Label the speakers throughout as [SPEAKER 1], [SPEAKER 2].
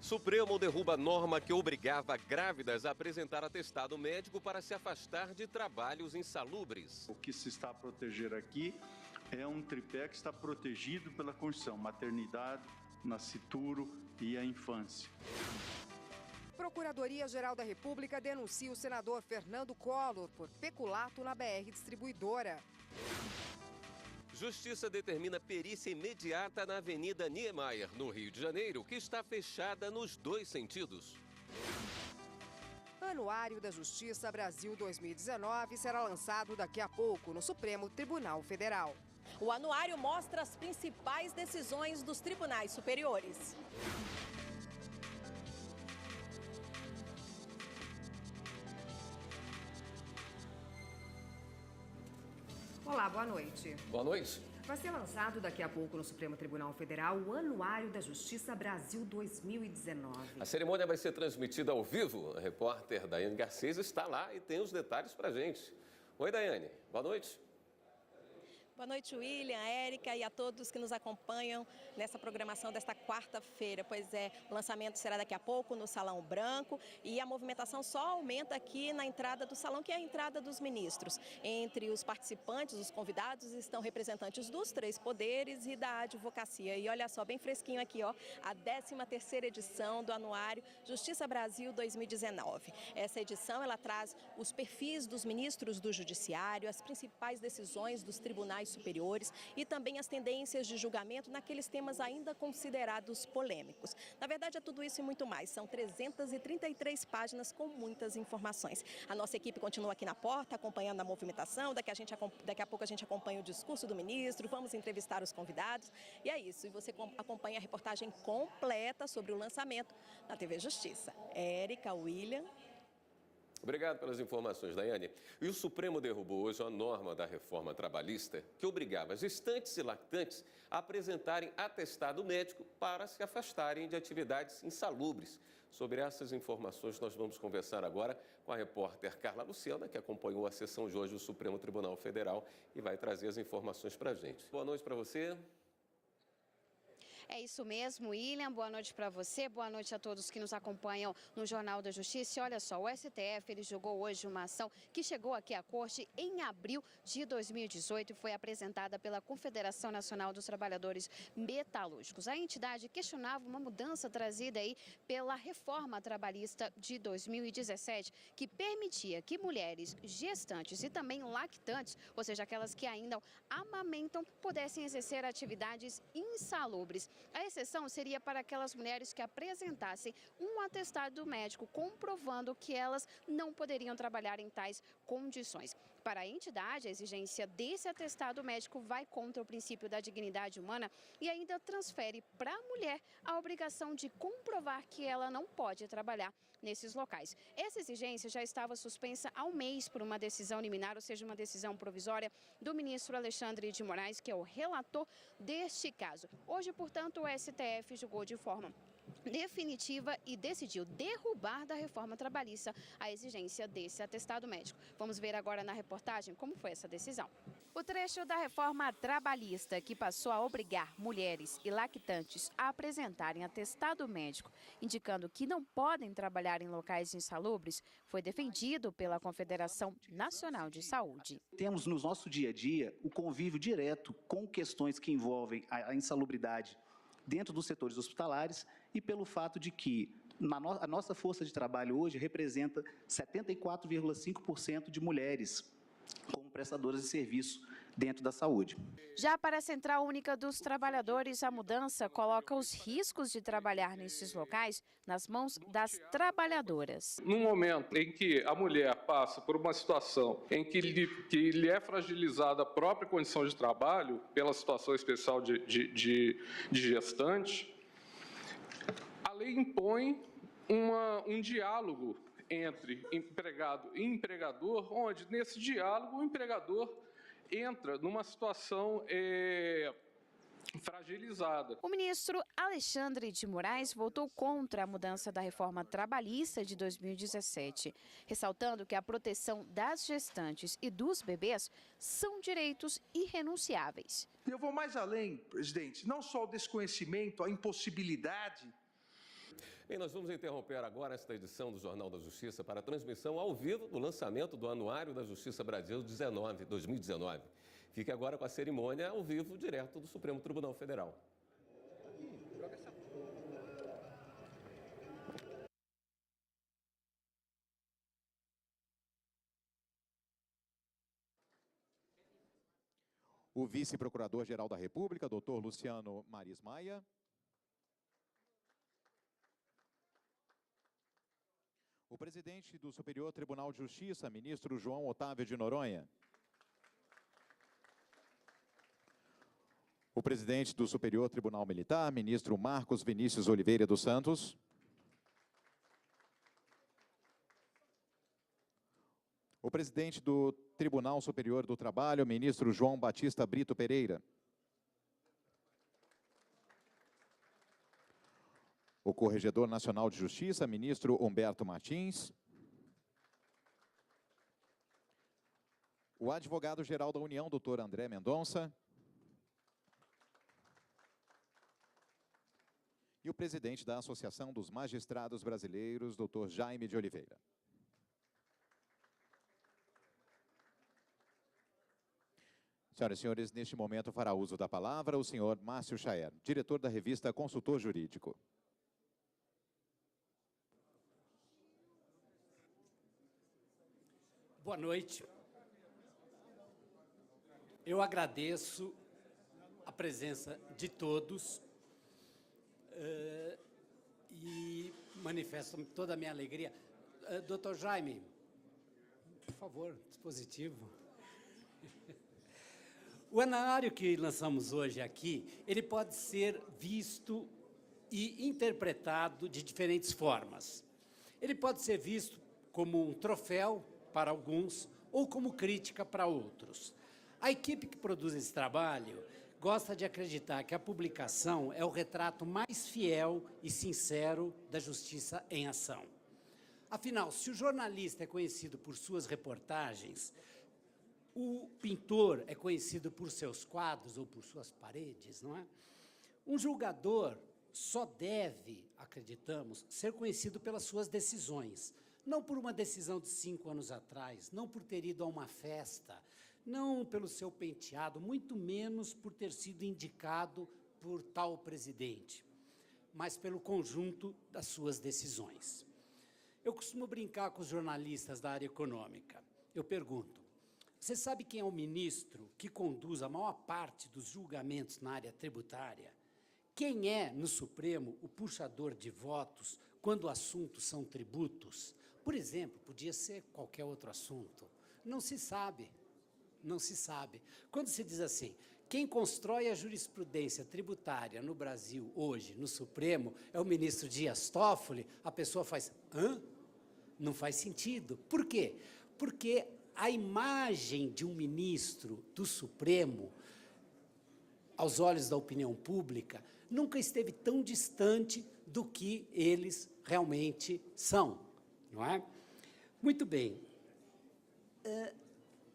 [SPEAKER 1] Supremo derruba norma que obrigava grávidas a apresentar atestado médico para se afastar de trabalhos insalubres.
[SPEAKER 2] O que se está a proteger aqui é um tripé que está protegido pela Constituição: maternidade, nascituro e a infância.
[SPEAKER 3] Procuradoria-Geral da República denuncia o senador Fernando Collor por peculato na BR Distribuidora.
[SPEAKER 1] Justiça determina perícia imediata na Avenida Niemeyer, no Rio de Janeiro, que está fechada nos dois sentidos.
[SPEAKER 3] Anuário da Justiça Brasil 2019 será lançado daqui a pouco no Supremo Tribunal Federal.
[SPEAKER 4] O anuário mostra as principais decisões dos tribunais superiores.
[SPEAKER 3] Olá, boa noite.
[SPEAKER 1] Boa noite.
[SPEAKER 3] Vai ser lançado daqui a pouco no Supremo Tribunal Federal o Anuário da Justiça Brasil 2019.
[SPEAKER 1] A cerimônia vai ser transmitida ao vivo. A repórter Daiane Garcês está lá e tem os detalhes pra gente. Oi, Daiane. Boa noite.
[SPEAKER 4] Boa noite, William, Érica e a todos que nos acompanham nessa programação desta quarta-feira. Pois é, o lançamento será daqui a pouco no Salão Branco e a movimentação só aumenta aqui na entrada do salão, que é a entrada dos ministros. Entre os participantes, os convidados, estão representantes dos três poderes e da advocacia. E olha só, bem fresquinho aqui, ó, a 13ª edição do Anuário Justiça Brasil 2019. Essa edição, ela traz os perfis dos ministros do Judiciário, as principais decisões dos tribunais superiores e também as tendências de julgamento naqueles temas ainda considerados polêmicos. Na verdade, é tudo isso e muito mais. São 333 páginas com muitas informações. A nossa equipe continua aqui na porta, acompanhando a movimentação. Daqui a pouco a gente acompanha o discurso do ministro, vamos entrevistar os convidados. E é isso. E você acompanha a reportagem completa sobre o lançamento na TV Justiça. Érica, William.
[SPEAKER 1] Obrigado pelas informações, Daiane. E o Supremo derrubou hoje a norma da reforma trabalhista que obrigava gestantes e lactantes a apresentarem atestado médico para se afastarem de atividades insalubres. Sobre essas informações, nós vamos conversar agora com a repórter Carla Luciana, que acompanhou a sessão de hoje do Supremo Tribunal Federal e vai trazer as informações para a gente. Boa noite para você.
[SPEAKER 5] É isso mesmo, William. Boa noite para você, boa noite a todos que nos acompanham no Jornal da Justiça. E olha só, o STF ele julgou hoje uma ação que chegou aqui à Corte em abril de 2018 e foi apresentada pela Confederação Nacional dos Trabalhadores Metalúrgicos. A entidade questionava uma mudança trazida aí pela reforma trabalhista de 2017, que permitia que mulheres gestantes e também lactantes, ou seja, aquelas que ainda amamentam, pudessem exercer atividades insalubres. A exceção seria para aquelas mulheres que apresentassem um atestado médico comprovando que elas não poderiam trabalhar em tais condições. Para a entidade, a exigência desse atestado médico vai contra o princípio da dignidade humana e ainda transfere para a mulher a obrigação de comprovar que ela não pode trabalhar nesses locais. Essa exigência já estava suspensa há um mês por uma decisão liminar, ou seja, uma decisão provisória do ministro Alexandre de Moraes, que é o relator deste caso. Hoje, portanto, o STF julgou de forma definitiva e decidiu derrubar da reforma trabalhista a exigência desse atestado médico. Vamos ver agora na reportagem como foi essa decisão. O trecho da reforma trabalhista que passou a obrigar mulheres e lactantes a apresentarem atestado médico, indicando que não podem trabalhar em locais insalubres, foi defendido pela Confederação Nacional de Saúde.
[SPEAKER 6] Temos no nosso dia a dia o convívio direto com questões que envolvem a insalubridade dentro dos setores hospitalares e pelo fato de que a nossa força de trabalho hoje representa 74,5% de mulheres como prestadoras de serviço dentro da saúde.
[SPEAKER 5] Já para a Central Única dos Trabalhadores, a mudança coloca os riscos de trabalhar nesses locais nas mãos das trabalhadoras.
[SPEAKER 7] No momento em que a mulher passa por uma situação em que lhe é fragilizada a própria condição de trabalho, pela situação especial de gestante, a lei impõe um diálogo entre empregado e empregador, onde nesse diálogo o empregador entra numa situação fragilizada.
[SPEAKER 5] O ministro Alexandre de Moraes votou contra a mudança da reforma trabalhista de 2017, ressaltando que a proteção das gestantes e dos bebês são direitos irrenunciáveis.
[SPEAKER 8] Eu vou mais além, presidente, não só o desconhecimento, a impossibilidade
[SPEAKER 1] Bem, nós vamos interromper agora esta edição do Jornal da Justiça para a transmissão ao vivo do lançamento do Anuário da Justiça Brasil 2019. Fique agora com a cerimônia ao vivo, direto do Supremo Tribunal Federal.
[SPEAKER 8] O vice-procurador-geral da República, doutor Luciano Maris Maia. O presidente do Superior Tribunal de Justiça, ministro João Otávio de Noronha. O presidente do Superior Tribunal Militar, ministro Marcos Vinícius Oliveira dos Santos. O presidente do Tribunal Superior do Trabalho, ministro João Batista Brito Pereira. O Corregedor Nacional de Justiça, ministro Humberto Martins. O Advogado-Geral da União, doutor André Mendonça. E o presidente da Associação dos Magistrados Brasileiros, doutor Jaime de Oliveira. Senhoras e senhores, neste momento fará uso da palavra o senhor Márcio Chaer, diretor da revista Consultor Jurídico.
[SPEAKER 9] Boa noite. Eu agradeço a presença de todos e manifesto toda a minha alegria. Doutor Jaime, por favor, dispositivo. O anuário que lançamos hoje aqui, ele pode ser visto e interpretado de diferentes formas. Ele pode ser visto como um troféu para alguns ou como crítica para outros. A equipe que produz esse trabalho gosta de acreditar que a publicação é o retrato mais fiel e sincero da justiça em ação. Afinal, se o jornalista é conhecido por suas reportagens, o pintor é conhecido por seus quadros ou por suas paredes, não é? Um julgador só deve, acreditamos, ser conhecido pelas suas decisões, não por uma decisão de 5 anos atrás, não por ter ido a uma festa, não pelo seu penteado, muito menos por ter sido indicado por tal presidente, mas pelo conjunto das suas decisões. Eu costumo brincar com os jornalistas da área econômica. Eu pergunto, você sabe quem é o ministro que conduz a maior parte dos julgamentos na área tributária? Quem é, no Supremo, o puxador de votos quando o assunto são tributos? Por exemplo, podia ser qualquer outro assunto. Não se sabe. Não se sabe. Quando se diz assim, quem constrói a jurisprudência tributária no Brasil hoje, no Supremo, é o ministro Dias Toffoli, a pessoa faz, hã? Não faz sentido. Por quê? Porque a imagem de um ministro do Supremo, aos olhos da opinião pública, nunca esteve tão distante do que eles realmente são, não é? Muito bem.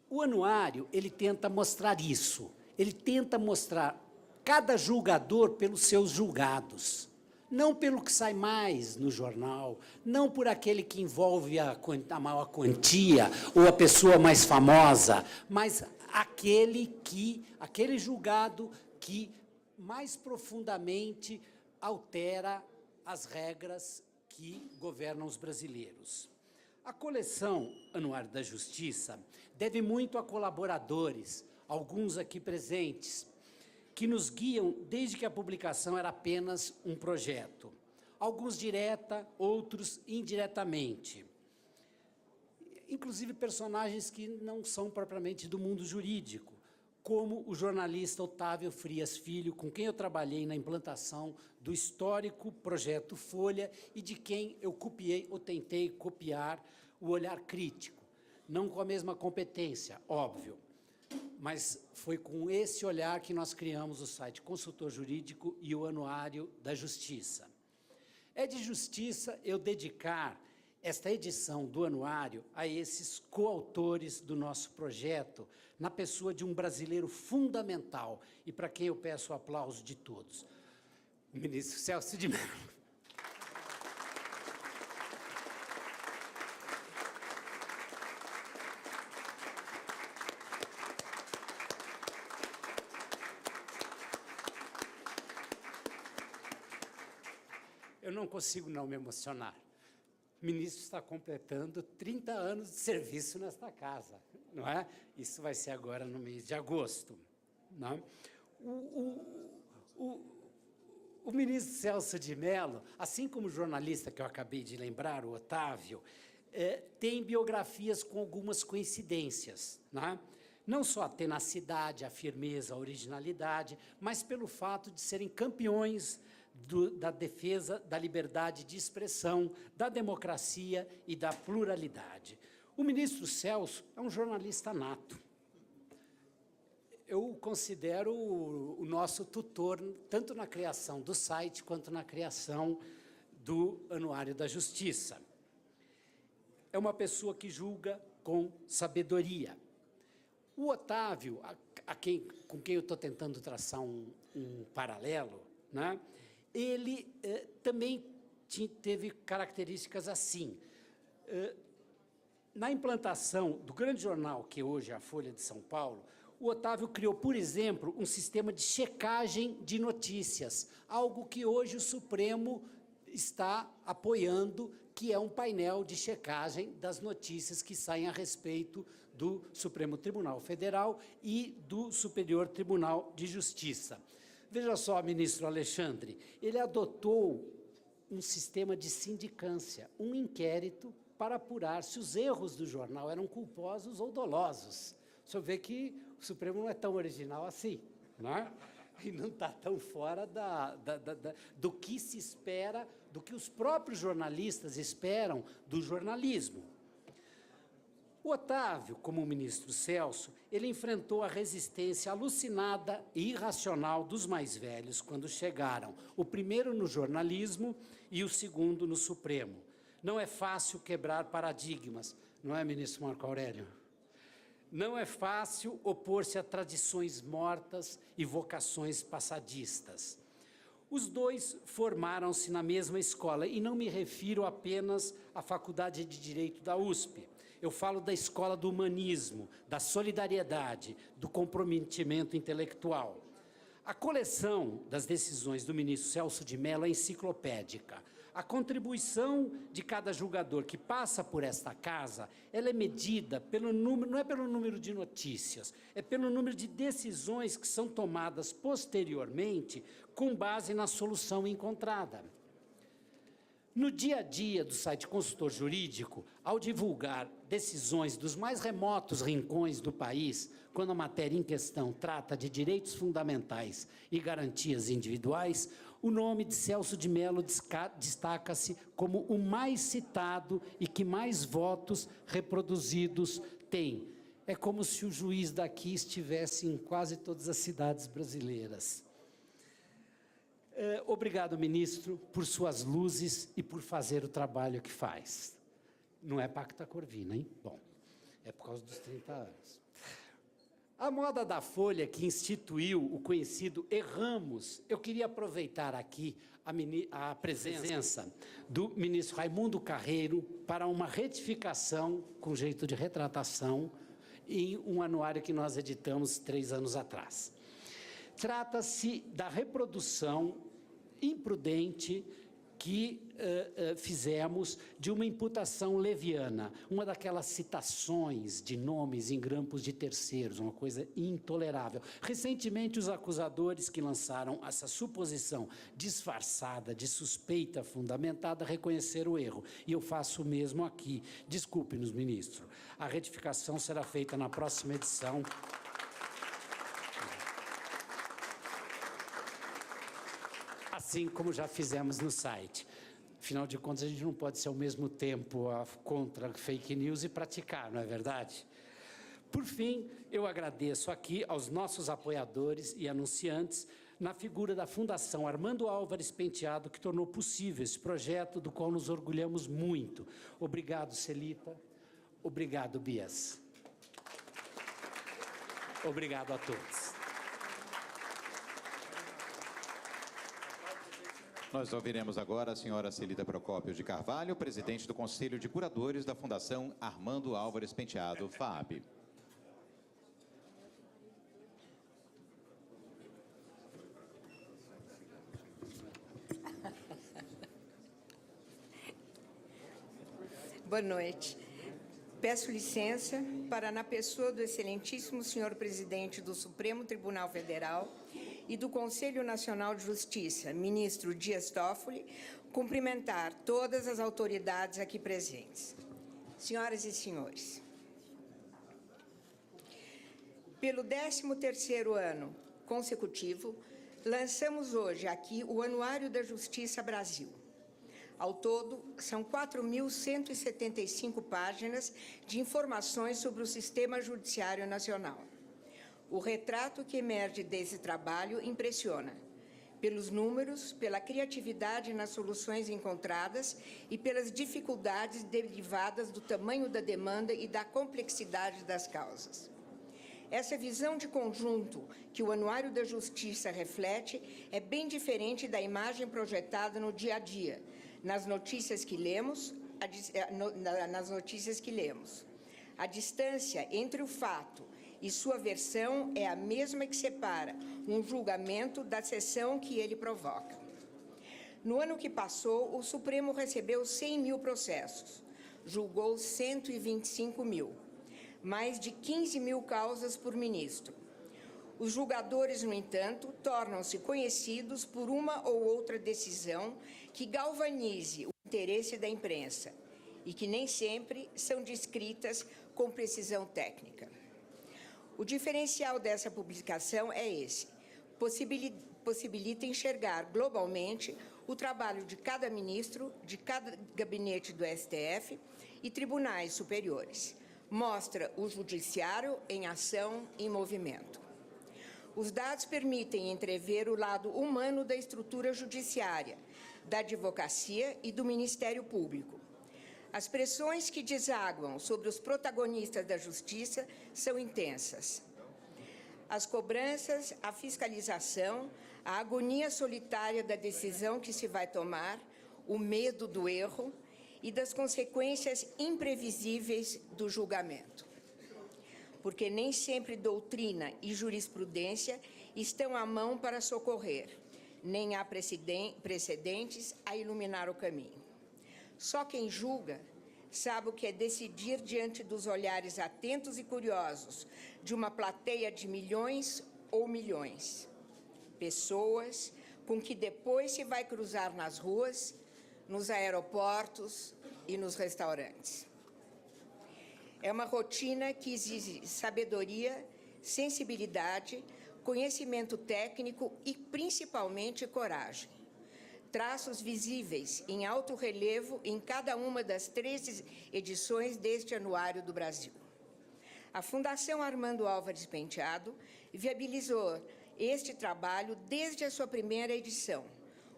[SPEAKER 9] O anuário, ele tenta mostrar isso. Ele tenta mostrar cada julgador pelos seus julgados. Não pelo que sai mais no jornal, não por aquele que envolve a maior quantia ou a pessoa mais famosa, mas aquele julgado que mais profundamente altera as regras que governam os brasileiros. A coleção Anuário da Justiça deve muito a colaboradores, alguns aqui presentes, que nos guiam desde que a publicação era apenas um projeto. Alguns direta, outros indiretamente. Inclusive personagens que não são propriamente do mundo jurídico, como o jornalista Otávio Frias Filho, com quem eu trabalhei na implantação do histórico projeto Folha e de quem eu copiei ou tentei copiar o olhar crítico. Não com a mesma competência, óbvio, mas foi com esse olhar que nós criamos o site Consultor Jurídico e o Anuário da Justiça. É de justiça eu dedicar esta edição do anuário a esses coautores do nosso projeto, na pessoa de um brasileiro fundamental, e para quem eu peço o aplauso de todos, o ministro Celso de Mello. eu não consigo não me emocionar. O ministro está completando 30 anos de serviço nesta casa, não é? Isso vai ser agora no mês de agosto. Não é? O ministro Celso de Mello, assim como o jornalista que eu acabei de lembrar, o Otávio, tem biografias com algumas coincidências, não é? Não só a tenacidade, a firmeza, a originalidade, mas pelo fato de serem campeões da defesa da liberdade de expressão, da democracia e da pluralidade. O ministro Celso é um jornalista nato. Eu o considero o nosso tutor, tanto na criação do site, quanto na criação do Anuário da Justiça. É uma pessoa que julga com sabedoria. O Otávio, com quem eu estou tentando traçar um paralelo, né, ele também teve características assim. Na implantação do grande jornal, que hoje é a Folha de São Paulo, o Otávio criou, por exemplo, um sistema de checagem de notícias, algo que hoje o Supremo está apoiando, que é um painel de checagem das notícias que saem a respeito do Supremo Tribunal Federal e do Superior Tribunal de Justiça. Veja só, ministro Alexandre, ele adotou um sistema de sindicância, um inquérito para apurar se os erros do jornal eram culposos ou dolosos. O senhor vê que o Supremo não é tão original assim, não é? E não está tão fora do que se espera, do que os próprios jornalistas esperam do jornalismo. O Otávio, como o ministro Celso, ele enfrentou a resistência alucinada e irracional dos mais velhos quando chegaram, o primeiro no jornalismo e o segundo no Supremo. Não é fácil quebrar paradigmas, não é, ministro Marco Aurélio? Não é fácil opor-se a tradições mortas e vocações passadistas. Os dois formaram-se na mesma escola, e não me refiro apenas à Faculdade de Direito da USP. Eu falo da escola do humanismo, da solidariedade, do comprometimento intelectual. A coleção das decisões do ministro Celso de Mello é enciclopédica. A contribuição de cada julgador que passa por esta casa, ela é medida pelo número, não é pelo número de notícias, é pelo número de decisões que são tomadas posteriormente com base na solução encontrada. No dia a dia do site Consultor Jurídico, ao divulgar decisões dos mais remotos rincões do país, quando a matéria em questão trata de direitos fundamentais e garantias individuais, o nome de Celso de Mello destaca-se como o mais citado e que mais votos reproduzidos tem. É como se o juiz daqui estivesse em quase todas as cidades brasileiras. Obrigado, ministro, por suas luzes e por fazer o trabalho que faz. Não é Pacta Corvina, hein? Bom, é por causa dos 30 anos. A moda da Folha, que instituiu o conhecido Erramos, eu queria aproveitar aqui a presença do ministro Raimundo Carreiro para uma retificação, com jeito de retratação, em um anuário que nós editamos 3 anos atrás. Trata-se da reprodução imprudente que fizemos de uma imputação leviana, uma daquelas citações de nomes em grampos de terceiros, uma coisa intolerável. Recentemente, os acusadores que lançaram essa suposição disfarçada de suspeita fundamentada reconheceram o erro, e eu faço o mesmo aqui. Desculpe-nos, ministro. A retificação será feita na próxima edição. Assim como já fizemos no site. Afinal de contas, a gente não pode ser ao mesmo tempo contra fake news e praticar, não é verdade? Por fim, eu agradeço aqui aos nossos apoiadores e anunciantes, na figura da Fundação Armando Álvares Penteado, que tornou possível esse projeto, do qual nos orgulhamos muito. Obrigado, Celita. Obrigado, Bias. Obrigado a todos.
[SPEAKER 8] Nós ouviremos agora a senhora Celita Procópio de Carvalho, presidente do Conselho de Curadores da Fundação Armando Álvares Penteado, FAAP.
[SPEAKER 10] Boa noite. Peço licença para, na pessoa do excelentíssimo senhor presidente do Supremo Tribunal Federal e do Conselho Nacional de Justiça, ministro Dias Toffoli, cumprimentar todas as autoridades aqui presentes. Senhoras e senhores, pelo 13º ano consecutivo, lançamos hoje aqui o Anuário da Justiça Brasil. Ao todo, são 4.175 páginas de informações sobre o sistema judiciário nacional. O retrato que emerge desse trabalho impressiona, pelos números, pela criatividade nas soluções encontradas e pelas dificuldades derivadas do tamanho da demanda e da complexidade das causas. Essa visão de conjunto que o Anuário da Justiça reflete é bem diferente da imagem projetada no dia a dia, nas notícias que lemos. A distância entre o fato e sua versão é a mesma que separa um julgamento da sessão que ele provoca. No ano que passou, o Supremo recebeu 100 mil processos, julgou 125 mil, mais de 15 mil causas por ministro. Os julgadores, no entanto, tornam-se conhecidos por uma ou outra decisão que galvanize o interesse da imprensa e que nem sempre são descritas com precisão técnica. O diferencial dessa publicação é esse: possibilita enxergar globalmente o trabalho de cada ministro, de cada gabinete do STF e tribunais superiores. Mostra o judiciário em ação, em movimento. Os dados permitem entrever o lado humano da estrutura judiciária, da advocacia e do Ministério Público. As pressões que desaguam sobre os protagonistas da justiça são intensas. As cobranças, a fiscalização, a agonia solitária da decisão que se vai tomar, o medo do erro e das consequências imprevisíveis do julgamento. Porque nem sempre doutrina e jurisprudência estão à mão para socorrer, nem há precedentes a iluminar o caminho. Só quem julga sabe o que é decidir diante dos olhares atentos e curiosos de uma plateia de milhões ou milhões. Pessoas com que depois se vai cruzar nas ruas, nos aeroportos e nos restaurantes. É uma rotina que exige sabedoria, sensibilidade, conhecimento técnico e, principalmente, coragem. Traços visíveis em alto relevo em cada uma das 13 edições deste Anuário do Brasil. A Fundação Armando Álvares Penteado viabilizou este trabalho desde a sua primeira edição.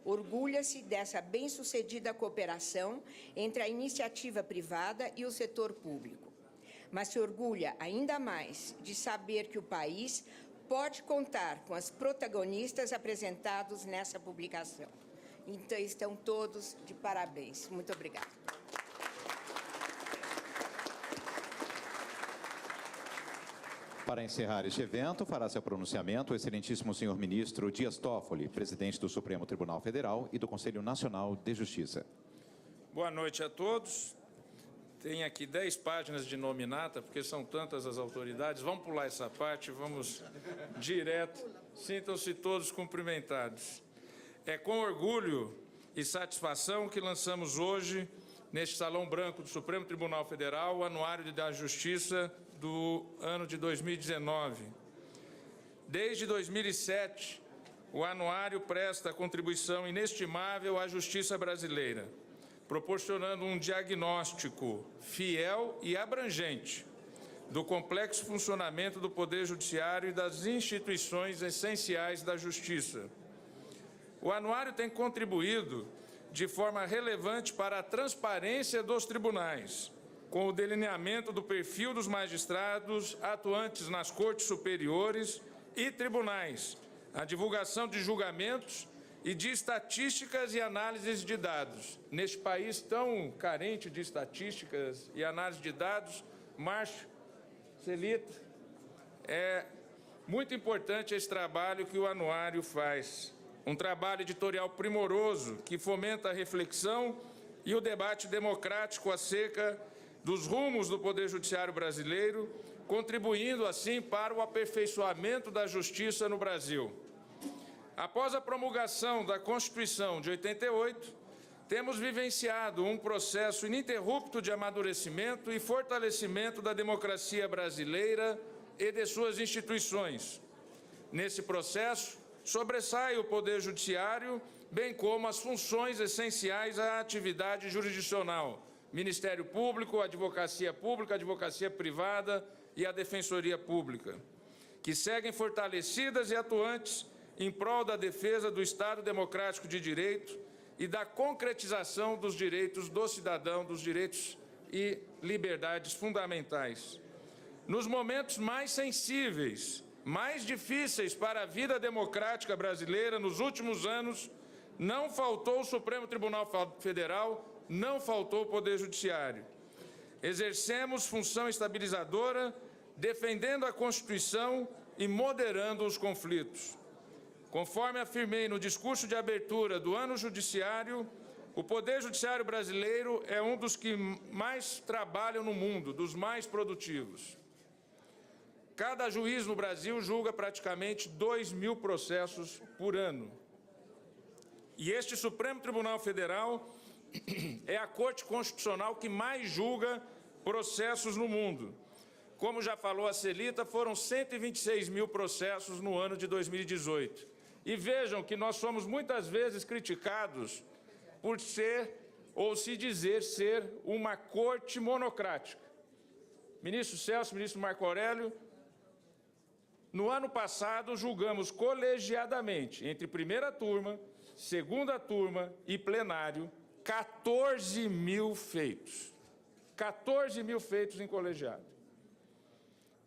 [SPEAKER 10] Orgulha-se dessa bem-sucedida cooperação entre a iniciativa privada e o setor público. Mas se orgulha ainda mais de saber que o país pode contar com as protagonistas apresentados nessa publicação. Então, estão todos de parabéns. Muito obrigada.
[SPEAKER 8] Para encerrar este evento, fará seu pronunciamento o excelentíssimo senhor ministro Dias Toffoli, presidente do Supremo Tribunal Federal e do Conselho Nacional de Justiça.
[SPEAKER 11] Boa noite a todos. Tem aqui 10 páginas de nominata, porque são tantas as autoridades. Vamos pular essa parte, vamos direto. Sintam-se todos cumprimentados. É com orgulho e satisfação que lançamos hoje, neste Salão Branco do Supremo Tribunal Federal, o Anuário da Justiça do ano de 2019. Desde 2007, o anuário presta contribuição inestimável à justiça brasileira, proporcionando um diagnóstico fiel e abrangente do complexo funcionamento do Poder Judiciário e das instituições essenciais da justiça. O anuário tem contribuído de forma relevante para a transparência dos tribunais, com o delineamento do perfil dos magistrados atuantes nas cortes superiores e tribunais, a divulgação de julgamentos e de estatísticas e análises de dados. Neste país tão carente de estatísticas e análise de dados, Márcio, Celita, é muito importante esse trabalho que o anuário faz. Um trabalho editorial primoroso que fomenta a reflexão e o debate democrático acerca dos rumos do Poder Judiciário brasileiro, contribuindo, assim, para o aperfeiçoamento da justiça no Brasil. Após a promulgação da Constituição de 88, temos vivenciado um processo ininterrupto de amadurecimento e fortalecimento da democracia brasileira e de suas instituições. Nesse processo, sobressai o Poder Judiciário, bem como as funções essenciais à atividade jurisdicional, Ministério Público, Advocacia Pública, Advocacia Privada e a Defensoria Pública, que seguem fortalecidas e atuantes em prol da defesa do Estado Democrático de Direito e da concretização dos direitos do cidadão, dos direitos e liberdades fundamentais. Nos momentos mais sensíveis, mais difíceis para a vida democrática brasileira nos últimos anos, não faltou o Supremo Tribunal Federal, não faltou o Poder Judiciário. Exercemos função estabilizadora, defendendo a Constituição e moderando os conflitos. Conforme afirmei no discurso de abertura do ano judiciário, o Poder Judiciário brasileiro é um dos que mais trabalham no mundo, dos mais produtivos. Cada juiz no Brasil julga praticamente 2.000 processos por ano. E este Supremo Tribunal Federal é a Corte Constitucional que mais julga processos no mundo. Como já falou a Celita, foram 126.000 processos no ano de 2018. E vejam que nós somos muitas vezes criticados por ser, ou se dizer ser, uma corte monocrática. Ministro Celso, ministro Marco Aurélio, no ano passado julgamos colegiadamente, entre primeira turma, segunda turma e plenário, 14.000 feitos. 14.000 feitos em colegiado.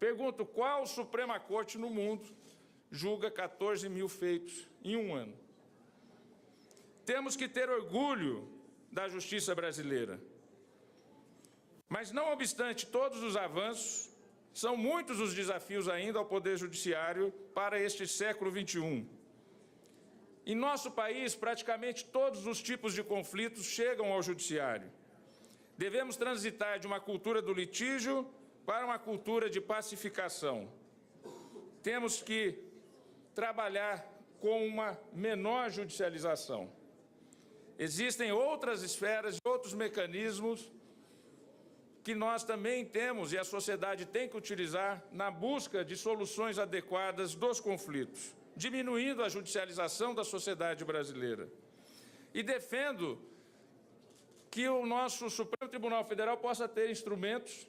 [SPEAKER 11] Pergunto, qual Suprema Corte no mundo julga 14.000 feitos em um ano? Temos que ter orgulho da justiça brasileira. Mas, não obstante todos os avanços, são muitos os desafios ainda ao Poder Judiciário para este século XXI. Em nosso país, praticamente todos os tipos de conflitos chegam ao Judiciário. Devemos transitar de uma cultura do litígio para uma cultura de pacificação. Temos que trabalhar com uma menor judicialização. Existem outras esferas e outros mecanismos que nós também temos e a sociedade tem que utilizar na busca de soluções adequadas dos conflitos, diminuindo a judicialização da sociedade brasileira. E defendo que o nosso Supremo Tribunal Federal possa ter instrumentos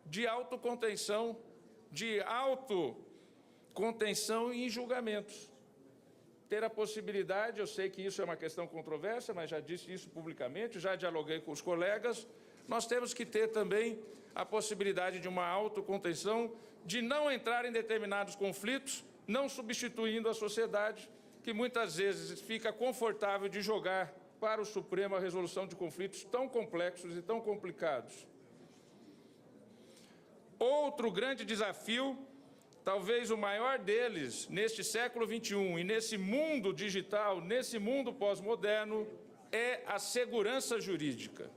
[SPEAKER 11] de autocontenção em julgamentos. Ter a possibilidade, eu sei que isso é uma questão controversa, mas já disse isso publicamente, já dialoguei com os colegas, nós temos que ter também a possibilidade de uma autocontenção, de não entrar em determinados conflitos, não substituindo a sociedade, que muitas vezes fica confortável de jogar para o Supremo a resolução de conflitos tão complexos e tão complicados. Outro grande desafio, talvez o maior deles, neste século XXI e nesse mundo digital, nesse mundo pós-moderno, é a segurança jurídica.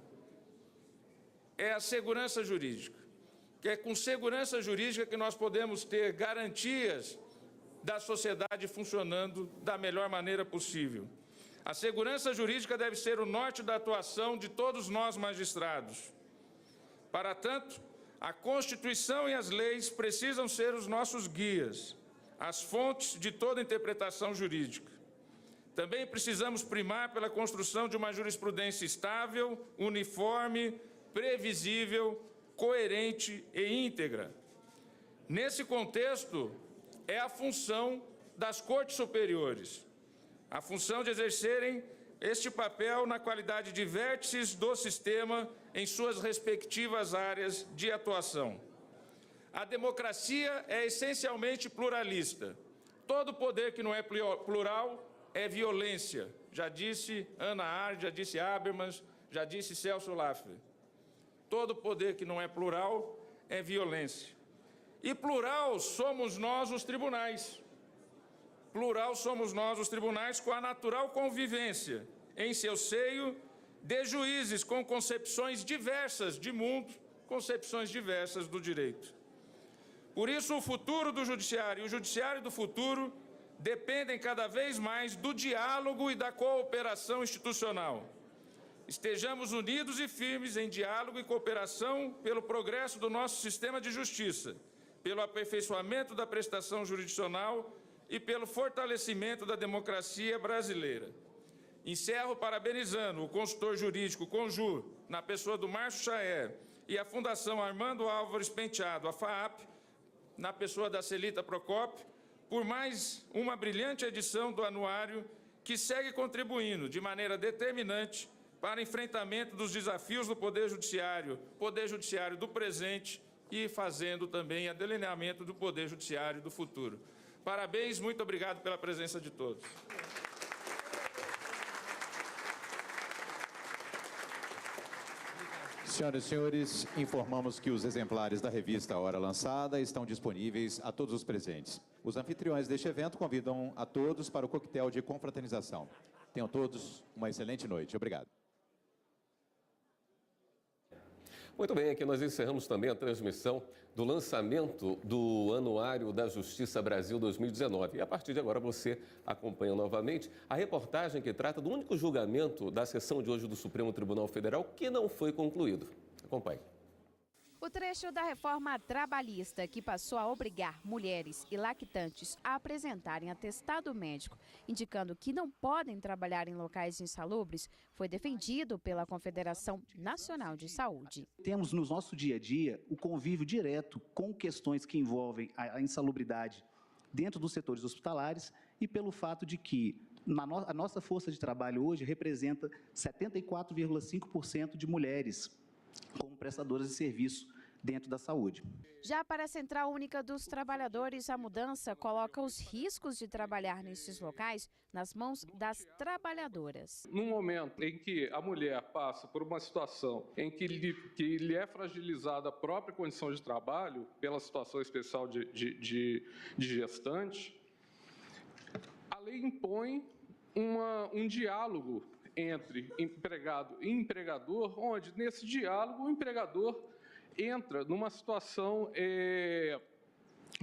[SPEAKER 11] É a segurança jurídica. Que é com segurança jurídica que nós podemos ter garantias da sociedade funcionando da melhor maneira possível. A segurança jurídica deve ser o norte da atuação de todos nós magistrados. Para tanto, a Constituição e as leis precisam ser os nossos guias, as fontes de toda interpretação jurídica. Também precisamos primar pela construção de uma jurisprudência estável, uniforme, previsível, coerente e íntegra. Nesse contexto, é a função das Cortes Superiores, a função de exercerem este papel na qualidade de vértices do sistema em suas respectivas áreas de atuação. A democracia é essencialmente pluralista. Todo poder que não é plural é violência. Já disse Hannah Arendt, já disse Habermas, já disse Celso Laffer. Todo poder que não é plural é violência. E plural somos nós, os tribunais. Plural somos nós, os tribunais, com a natural convivência em seu seio de juízes com concepções diversas de mundo, concepções diversas do direito. Por isso, o futuro do judiciário e o judiciário do futuro dependem cada vez mais do diálogo e da cooperação institucional. Estejamos unidos e firmes em diálogo e cooperação pelo progresso do nosso sistema de justiça, pelo aperfeiçoamento da prestação jurisdicional e pelo fortalecimento da democracia brasileira. Encerro parabenizando o consultor jurídico Conjur, na pessoa do Márcio Chaer, e a Fundação Armando Álvares Penteado, a FAAP, na pessoa da Celita Procópio, por mais uma brilhante edição do anuário que segue contribuindo de maneira determinante para enfrentamento dos desafios do Poder Judiciário do presente e fazendo também a delineamento do Poder Judiciário do futuro. Parabéns, muito obrigado pela presença de todos.
[SPEAKER 8] Senhoras e senhores, informamos que os exemplares da revista Hora Lançada estão disponíveis a todos os presentes. Os anfitriões deste evento convidam a todos para o coquetel de confraternização. Tenham todos uma excelente noite. Obrigado.
[SPEAKER 1] Muito bem, aqui nós encerramos também a transmissão do lançamento do Anuário da Justiça Brasil 2019. E a partir de agora você acompanha novamente a reportagem que trata do único julgamento da sessão de hoje do Supremo Tribunal Federal que não foi concluído. Acompanhe.
[SPEAKER 5] O trecho da reforma trabalhista que passou a obrigar mulheres e lactantes a apresentarem atestado médico, indicando que não podem trabalhar em locais insalubres, foi defendido pela Confederação Nacional de Saúde.
[SPEAKER 6] Temos no nosso dia a dia o convívio direto com questões que envolvem a insalubridade dentro dos setores hospitalares e pelo fato de que a nossa força de trabalho hoje representa 74,5% de mulheres como prestadoras de serviço dentro da saúde.
[SPEAKER 5] Já para a Central Única dos Trabalhadores, a mudança coloca os riscos de trabalhar nesses locais nas mãos das trabalhadoras.
[SPEAKER 7] No momento em que a mulher passa por uma situação em que lhe é fragilizada a própria condição de trabalho, pela situação especial de gestante, a lei impõe um diálogo entre empregado e empregador, onde, nesse diálogo, o empregador entra numa situação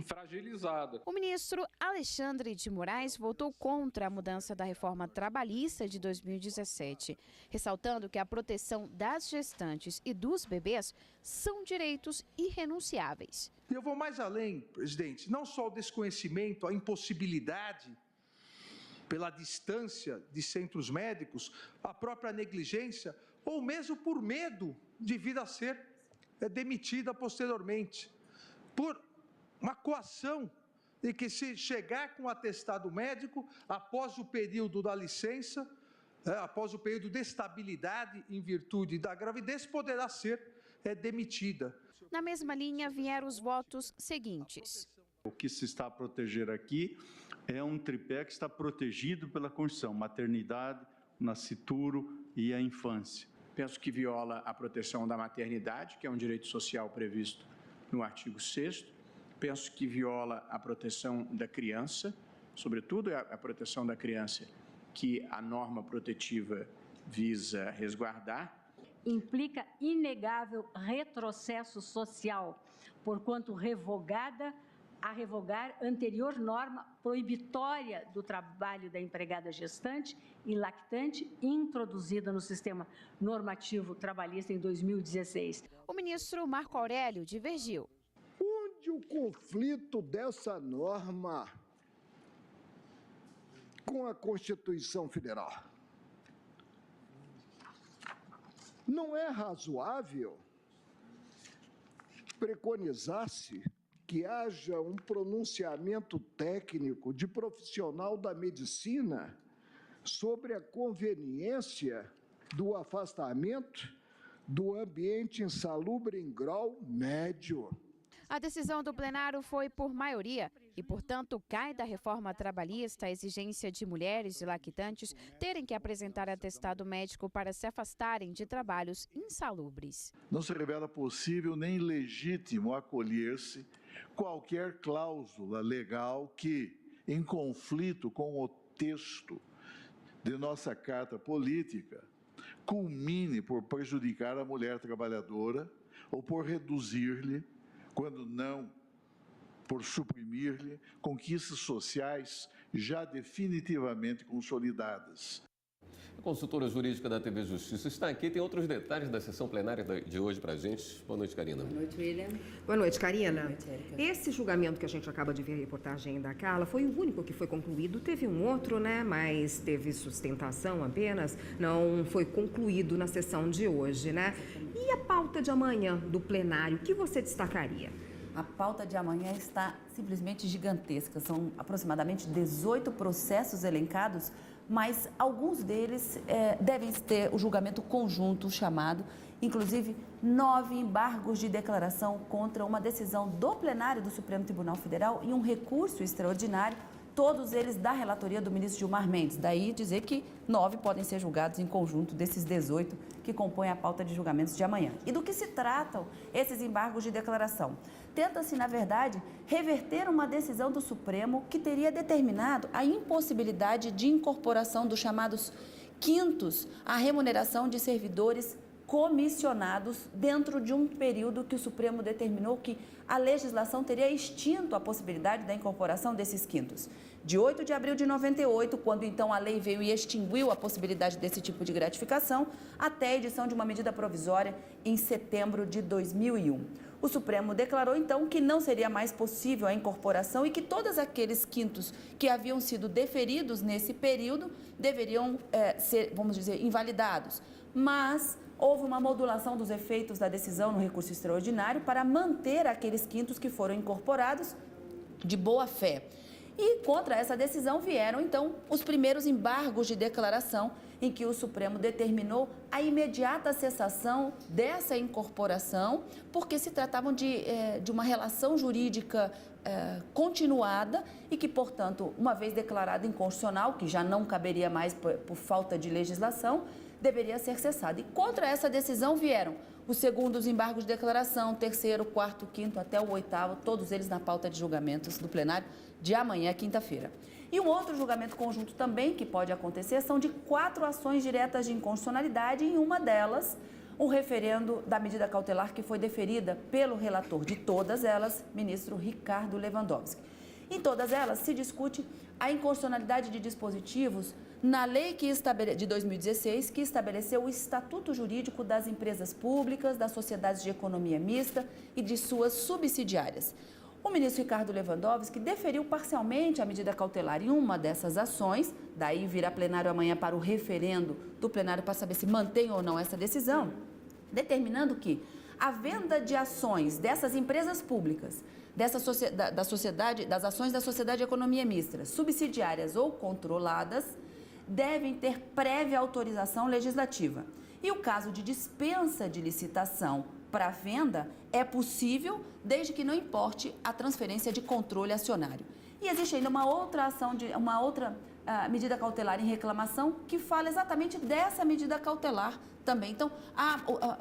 [SPEAKER 7] fragilizada.
[SPEAKER 5] O ministro Alexandre de Moraes votou contra a mudança da reforma trabalhista de 2017, ressaltando que a proteção das gestantes e dos bebês são direitos irrenunciáveis.
[SPEAKER 12] Eu vou mais além, presidente, não só o desconhecimento, a impossibilidade pela distância de centros médicos, a própria negligência, ou mesmo por medo de vir a ser demitida posteriormente, por uma coação de que se chegar com um atestado médico, após o período da licença, após o período de estabilidade em virtude da gravidez, poderá ser demitida.
[SPEAKER 5] Na mesma linha vieram os votos seguintes.
[SPEAKER 2] O que se está a proteger aqui é um tripé que está protegido pela Constituição: maternidade, nascituro e a infância.
[SPEAKER 13] Penso que viola a proteção da maternidade, que é um direito social previsto no artigo 6º. Penso que viola a proteção da criança, sobretudo a proteção da criança que a norma protetiva visa resguardar.
[SPEAKER 14] Implica inegável retrocesso social, porquanto revogada a revogar anterior norma proibitória do trabalho da empregada gestante e lactante introduzida no sistema normativo trabalhista em 2016.
[SPEAKER 5] O ministro Marco Aurélio divergiu.
[SPEAKER 15] Onde o conflito dessa norma com a Constituição Federal? Não é razoável preconizar-se que haja um pronunciamento técnico de profissional da medicina sobre a conveniência do afastamento do ambiente insalubre em grau médio.
[SPEAKER 5] A decisão do plenário foi por maioria e, portanto, cai da reforma trabalhista a exigência de mulheres e lactantes terem que apresentar atestado médico para se afastarem de trabalhos insalubres.
[SPEAKER 16] Não se revela possível nem legítimo acolher-se qualquer cláusula legal que, em conflito com o texto de nossa Carta Política, culmine por prejudicar a mulher trabalhadora ou por reduzir-lhe, quando não por suprimir-lhe, conquistas sociais já definitivamente consolidadas.
[SPEAKER 1] A consultora jurídica da TV Justiça está aqui. Tem outros detalhes da sessão plenária de hoje para a gente. Boa noite, Karina.
[SPEAKER 17] Boa noite, William.
[SPEAKER 3] Boa noite, Karina.
[SPEAKER 17] Boa noite, Érica.
[SPEAKER 3] Esse julgamento que a gente acaba de ver a reportagem da Carla foi o único que foi concluído. Teve um outro, né? Mas teve sustentação apenas. Não foi concluído na sessão de hoje, né? E a pauta de amanhã do plenário, o que você destacaria?
[SPEAKER 17] A pauta de amanhã está simplesmente gigantesca. São aproximadamente 18 processos elencados, mas alguns deles devem ter o julgamento conjunto chamado, inclusive 9 embargos de declaração contra uma decisão do plenário do Supremo Tribunal Federal e um recurso extraordinário, todos eles da relatoria do ministro Gilmar Mendes. Daí dizer que 9 podem ser julgados em conjunto desses 18 que compõem a pauta de julgamentos de amanhã. E do que se tratam esses embargos de declaração? Tenta-se, na verdade, reverter uma decisão do Supremo que teria determinado a impossibilidade de incorporação dos chamados quintos à remuneração de servidores comissionados dentro de um período que o Supremo determinou que a legislação teria extinto a possibilidade da incorporação desses quintos. De 8 de abril de 98, quando então a lei veio e extinguiu a possibilidade desse tipo de gratificação, até a edição de uma medida provisória em setembro de 2001. O Supremo declarou, então, que não seria mais possível a incorporação e que todos aqueles quintos que haviam sido deferidos nesse período deveriam ser, vamos dizer, invalidados. Mas houve uma modulação dos efeitos da decisão no recurso extraordinário para manter aqueles quintos que foram incorporados de boa fé. E contra essa decisão vieram, então, os primeiros embargos de declaração em que o Supremo determinou a imediata cessação dessa incorporação, porque se tratavam de uma relação jurídica continuada e que, portanto, uma vez declarada inconstitucional, que já não caberia mais por falta de legislação, deveria ser cessada. E contra essa decisão vieram os segundos embargos de declaração, terceiro, quarto, quinto, até o oitavo, todos eles na pauta de julgamentos do plenário de amanhã, quinta-feira. E um outro julgamento conjunto também que pode acontecer são de 4 ações diretas de inconstitucionalidade, e em uma delas, o referendo da medida cautelar que foi deferida pelo relator de todas elas, ministro Ricardo Lewandowski. Em todas elas se discute a inconstitucionalidade de dispositivos na lei de 2016, que estabeleceu o estatuto jurídico das empresas públicas, das sociedades de economia mista e de suas subsidiárias. O ministro Ricardo Lewandowski deferiu parcialmente a medida cautelar em uma dessas ações, daí virá plenário amanhã para o referendo do plenário para saber se mantém ou não essa decisão, determinando que a venda de ações dessas empresas públicas, das ações da sociedade de economia mista, subsidiárias ou controladas, devem ter prévia autorização legislativa. E o caso de dispensa de licitação para venda é possível desde que não importe a transferência de controle acionário. E existe ainda uma outra medida cautelar em reclamação que fala exatamente dessa medida cautelar também. Então,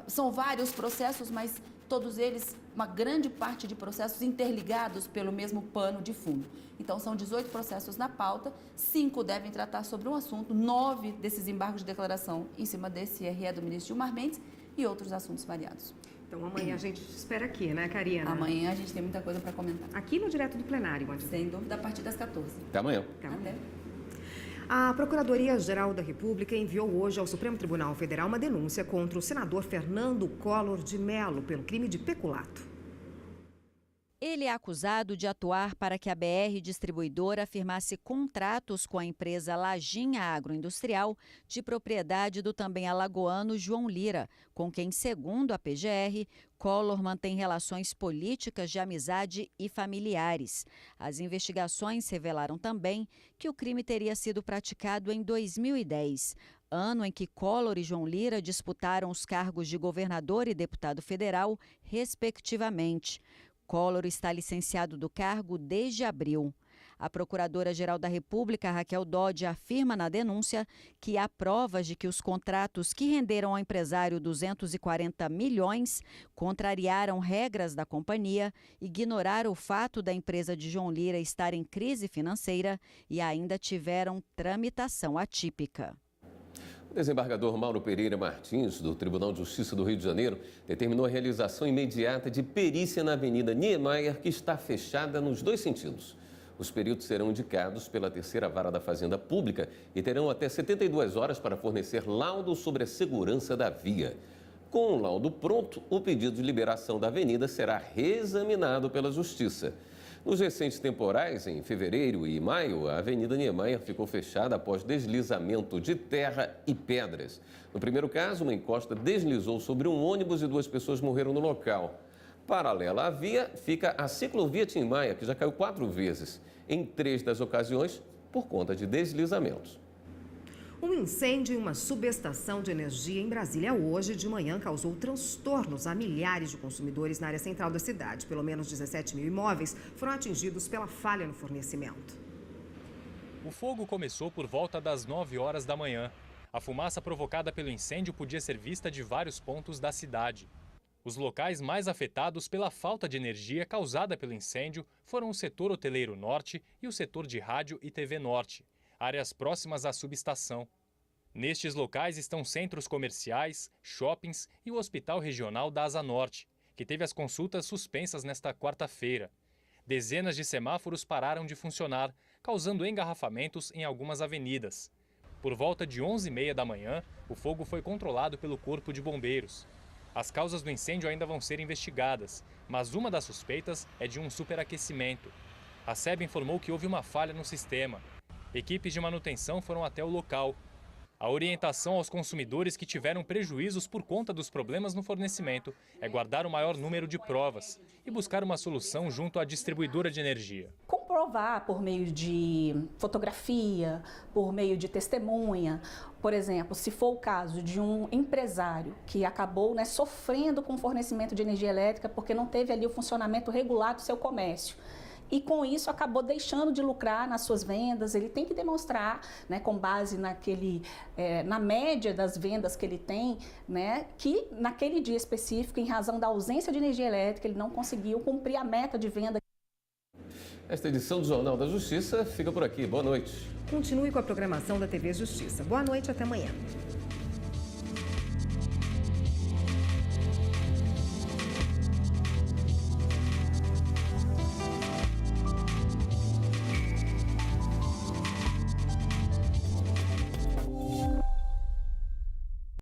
[SPEAKER 17] são vários processos, mas todos eles, uma grande parte de processos interligados pelo mesmo pano de fundo. Então, são 18 processos na pauta, 5 devem tratar sobre um assunto, 9 desses embargos de declaração em cima desse RE do ministro Gilmar Mendes e outros assuntos variados.
[SPEAKER 3] Então, amanhã a gente espera aqui, né, Karina?
[SPEAKER 17] Amanhã a gente tem muita coisa para comentar.
[SPEAKER 3] Aqui no Direto do Plenário, onde?
[SPEAKER 17] Sem dúvida, a partir das 14.
[SPEAKER 1] Até amanhã.
[SPEAKER 17] Até.
[SPEAKER 3] A Procuradoria-Geral da República enviou hoje ao Supremo Tribunal Federal uma denúncia contra o senador Fernando Collor de Mello pelo crime de peculato.
[SPEAKER 18] Ele é acusado de atuar para que a BR Distribuidora firmasse contratos com a empresa Lajinha Agroindustrial, de propriedade do também alagoano João Lira, com quem, segundo a PGR, Collor mantém relações políticas de amizade e familiares. As investigações revelaram também que o crime teria sido praticado em 2010, ano em que Collor e João Lira disputaram os cargos de governador e deputado federal, respectivamente. Collor está licenciado do cargo desde abril. A Procuradora-Geral da República, Raquel Dodge, afirma na denúncia que há provas de que os contratos que renderam ao empresário 240 milhões contrariaram regras da companhia, ignoraram o fato da empresa de João Lira estar em crise financeira e ainda tiveram tramitação atípica.
[SPEAKER 1] desembargador Mauro Pereira Martins, do Tribunal de Justiça do Rio de Janeiro, determinou a realização imediata de perícia na Avenida Niemeyer, que está fechada nos dois sentidos. Os peritos serão indicados pela terceira vara da Fazenda Pública e terão até 72 horas para fornecer laudo sobre a segurança da via. Com o laudo pronto, o pedido de liberação da avenida será reexaminado pela Justiça. Nos recentes temporais, em fevereiro e maio, a Avenida Niemeyer ficou fechada após deslizamento de terra e pedras. No primeiro caso, uma encosta deslizou sobre um ônibus e 2 pessoas morreram no local. Paralela à via, fica a ciclovia Tim Maia, que já caiu 4 vezes, em 3 das ocasiões, por conta de deslizamentos.
[SPEAKER 3] Um incêndio em uma subestação de energia em Brasília hoje de manhã causou transtornos a milhares de consumidores na área central da cidade. Pelo menos 17 mil imóveis foram atingidos pela falha no fornecimento.
[SPEAKER 19] O fogo começou por volta das 9 horas da manhã. A fumaça provocada pelo incêndio podia ser vista de vários pontos da cidade. Os locais mais afetados pela falta de energia causada pelo incêndio foram o setor hoteleiro norte e o setor de rádio e TV norte, áreas próximas à subestação. Nestes locais estão centros comerciais, shoppings e o Hospital Regional da Asa Norte, que teve as consultas suspensas nesta quarta-feira. Dezenas de semáforos pararam de funcionar, causando engarrafamentos em algumas avenidas. Por volta de 11h30 da manhã, o fogo foi controlado pelo Corpo de Bombeiros. As causas do incêndio ainda vão ser investigadas, mas uma das suspeitas é de um superaquecimento. A SEB informou que houve uma falha no sistema. Equipes de manutenção foram até o local. A orientação aos consumidores que tiveram prejuízos por conta dos problemas no fornecimento é guardar o maior número de provas e buscar uma solução junto à distribuidora de energia.
[SPEAKER 20] Comprovar por meio de fotografia, por meio de testemunha. Por exemplo, se for o caso de um empresário que acabou sofrendo com o fornecimento de energia elétrica porque não teve ali o funcionamento regular do seu comércio. E com isso acabou deixando de lucrar nas suas vendas, ele tem que demonstrar, com base na média das vendas que ele tem, que naquele dia específico, em razão da ausência de energia elétrica, ele não conseguiu cumprir a meta de venda.
[SPEAKER 1] Esta edição do Jornal da Justiça fica por aqui. Boa noite.
[SPEAKER 3] Continue com a programação da TV Justiça. Boa noite, até amanhã.